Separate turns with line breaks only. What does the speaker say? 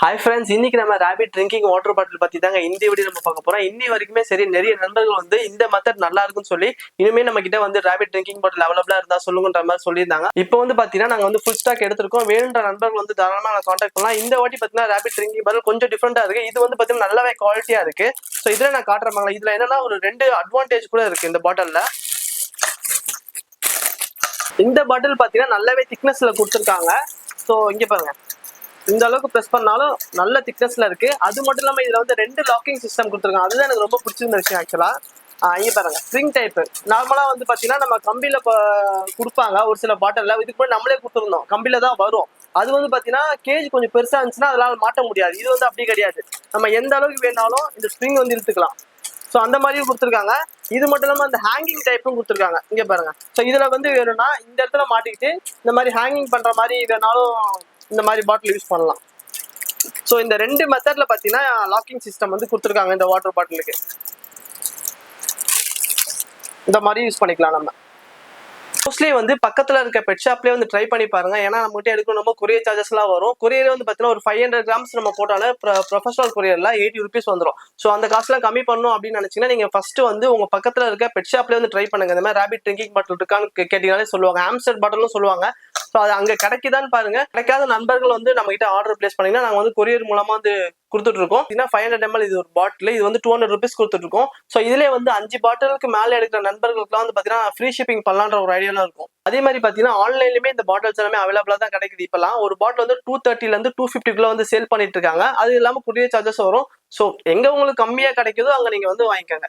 Hi friends, இன்னைக்கு நம்ம rapid drinking water bottle பத்தி தாங்க இந்த வீடியோ நம்ம பார்க்க போறோம். இன்னி வரைக்குமே சரி நிறைய நண்பர்கள் வந்து இந்த மெத்தட் நல்லா இருக்குன்னு சொல்லி இனிமே நம்ம கிட்ட வந்து ரேபிட் ட்ரிங்கிங் பாட்டில் அவைலபிளா இருந்தா சொல்லுங்கன்ற மாதிரி சொல்லியிருந்தாங்க. இப்போ வந்து பாத்தீங்கன்னா நாங்க வந்து ஃபுல் ஸ்டாக் எடுத்திருக்கோம். வேணுன்ற நண்பர்கள் வந்து தாராளமா கான்டாக்ட் பண்ணலாம். இந்த வாட்டி பாத்தீங்கன்னா ரேபிட் ட்ரிங்கிங் பாட்டில் கொஞ்சம் டிஃப்ரெண்டா இருக்கு. இது வந்து பாத்தீங்கன்னா நல்லாவே குவாலிட்டியா இருக்கு. ஸோ இதுல நான் காட்டுறேன். இதுல என்னன்னா ஒரு 2 அட்வான்டேஜ் கூட இருக்கு இந்த பாட்டில்ல. இந்த பாட்டில் பாத்தீங்கன்னா நல்லாவே திக்னஸ்ல கொடுத்துருக்காங்க. ஸோ இங்க பாருங்க, இந்த அளவுக்கு ப்ரெஸ் பண்ணாலும் நல்ல திக்னஸ்ல இருக்கு. அது மட்டும் இல்லாம இதுல வந்து 2 லாக்கிங் சிஸ்டம் கொடுத்துருக்காங்க. அதுதான் எனக்கு ரொம்ப பிடிச்சிருந்த விஷயம் ஆக்சுவலா. இங்க பாருங்க, ஸ்ப்ரிங் டைப். நார்மலா வந்து பாத்தீங்கன்னா நம்ம கம்பியில கொடுப்பாங்க ஒரு சில பாட்டில்ல. இதுக்கு முன்னாடி நம்மளே கொடுத்துருந்தோம், கம்பியில தான் வரும். அது வந்து பாத்தீங்கன்னா கேஜ் கொஞ்சம் பெருசா இருந்துச்சுன்னா அதனால மாட்ட முடியாது. இது வந்து அப்படி கிடையாது, நம்ம எந்த அளவுக்கு வேணாலும் இந்த ஸ்ப்ரிங் வந்து இழுத்துக்கலாம். ஸோ அந்த மாதிரியும் கொடுத்துருக்காங்க. இது மட்டும் இல்லாம அந்த ஹேங்கிங் டைப்பும் கொடுத்துருக்காங்க. இங்க பாருங்க, ஸோ இதுல வந்து வேணும்னா இந்த இடத்துல மாட்டிக்கிட்டு இந்த மாதிரி ஹேங்கிங் பண்ற மாதிரி வேணாலும் இந்த மாதிரி பாட்டில் யூஸ் பண்ணலாம். ஸோ இந்த 2 மெத்தட்ல பாத்தீங்கன்னா லாக்கிங் சிஸ்டம் வந்து கொடுத்துருக்காங்க. இந்த வாட்டர் பாட்டிலுக்கு இந்த மாதிரி யூஸ் பண்ணிக்கலாம். நம்ம மோஸ்ட்லி வந்து பக்கத்துல இருக்க பெட் ஷாப்லேயே வந்து ட்ரை பண்ணி பாருங்க. ஏன்னா நம்ம கிட்ட எடுக்கணும் கொரியர் சார்ஜஸ் எல்லாம் வரும். கொரியர் வந்து பாத்தீங்கன்னா ஒரு 500 கிராம்ஸ் நம்ம போட்டாலும் ப்ரொஃபஷனல் கொரியர்ல 80 ருபீஸ் வந்துடும். ஸோ அந்த காசுலாம் கம்மி பண்ணணும் அப்படின்னு நினைச்சீங்கன்னா நீங்க ஃபர்ஸ்ட் வந்து உங்க பக்கத்துல இருக்க பெட் ஷாப்லேயே வந்து ட்ரை பண்ணுங்க. இந்த மாதிரி ரேபிட் ட்ரிங்கிங் பாட்டில் இருக்கான்னு கேட்டீங்கன்னாலே சொல்லுவாங்க. ஆம்ஸ்டர் பாட்டிலும் சொல்லுவாங்க. ஸோ அது அங்க கிடைக்குதான்னு பாருங்க. கிடைக்காத நண்பர்கள் வந்து நம்ம கிட்ட ஆர்டர் பிளேஸ் பண்ணீங்கன்னா நாங்க வந்து கொரியர் மூலமா வந்து கொடுத்துட்டு இருக்கோம். 500 ml இது ஒரு பாட்டில். இது வந்து 200 ருபீஸ் கொடுத்துட்டு இருக்கோம். ஸோ இதுலேயே வந்து 5 பாட்டிலுக்கு மேலே எடுக்கிற நண்பர்களுக்குலாம் வந்து பாத்தீங்கன்னா ஃப்ரீ ஷிப்பிங் பண்ணலான்ற ஒரு ஐடியாலாம் இருக்கும். அதே மாதிரி பாத்தீங்கன்னா ஆன்லைன்லயுமே இந்த பாட்டில்ஸ் எல்லாமே அவைலபிளா தான் கிடைக்குது. இப்பெல்லாம் ஒரு பாட்டில் வந்து 230 இருந்து 250 வந்து சேல் பண்ணிட்டு இருக்காங்க. அது இல்லாம கொரியர் சார்ஜஸ் வரும். ஸோ எங்க உங்களுக்கு கம்மியா கிடைக்குதோ அங்க நீங்க வந்து வாங்கிக்கோங்க.